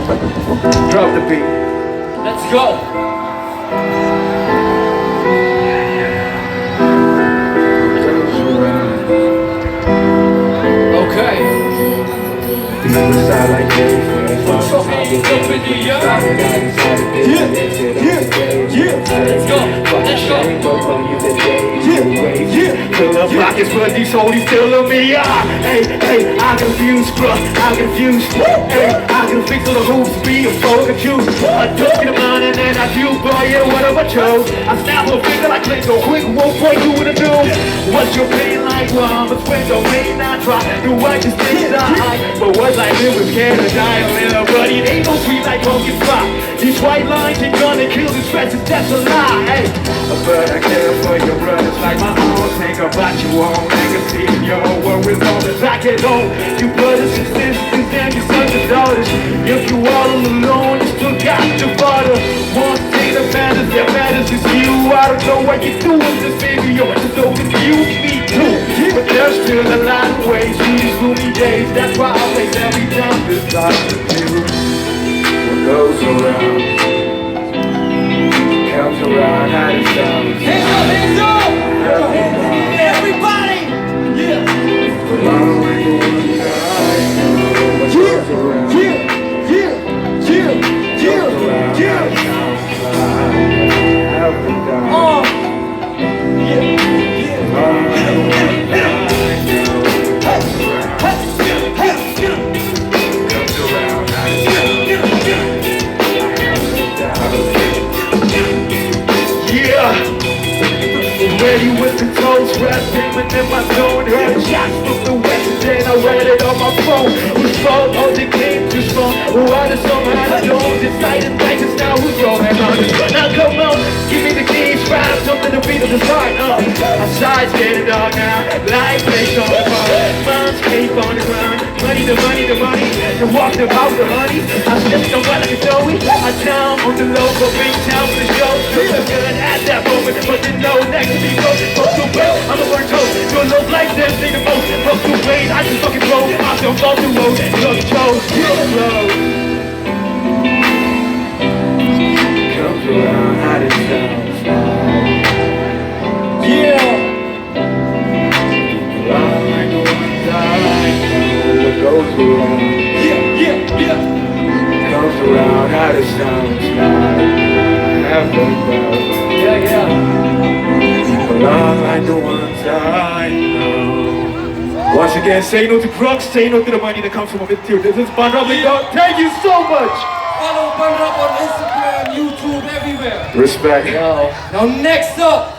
Drop the beat. Let's go. Okay. People sound like this. Put your hands up in the air. Let's go. Let's go. Fill up pockets, but these oldies telling me, hey, I confuse, bruh, I confuse. Hey, I can fix all the hoops, be a full confused. I took it mine and then I do, boy, yeah, what have I chose? I snap a finger like click so quick, won't point you in the do. What's your pain like? Well, I'm a twin, so may not try. Do I just decide? But was I live with Canada, die a little buddy? It ain't no sweet like pumpkin pie. These white lines ain't gonna kill the stress, that's a lie. Hey, but I care for your brothers like my own. Think about you all, legacy, your world with all the back at home. You brothers and sisters and your sons and daughters. If you all alone, you still got your father. One thing that matters is you. I don't know what you're doing, this baby, yo, just so confused me too. But there's still a lot of ways through these gloomy days. That's why I face every time this time to do. What goes around comes around, how it sounds. Hands up, hands up. Everybody. Yeah. Ready with the toes, rapping in my zone. Heard shots from the west and then I read it on my phone. Who's fault? Oh, they came too strong. Who are the song I don't decide and like it's now who's wrong and on. Now come on, give me the keys, ride something to beat of the heart. Outside's getting dark now, life plays on the phone. Mom's cape on the ground, money, the money, the money. To walk the house, the honey. I slipped on like a Joey. I down on the low, but big town for the show. Feeling good at that moment, but you know next to me. Fuck the way, I'm a burnt toast. Your love like them, say the most. Fuck the way, I just fucking roll. I still fall the road, love the chose. Comes around, how it sounds. Yeah. Like the ones I know, what goes around. Yeah. Comes around, how it sounds. Yeah. Like the ones I know. Once again, say no to drugs, say no to the money that comes from a material. This is Bun Up. Thank you so much. Follow Bun Up on Instagram, YouTube, everywhere. Respect. Yo. Now next up.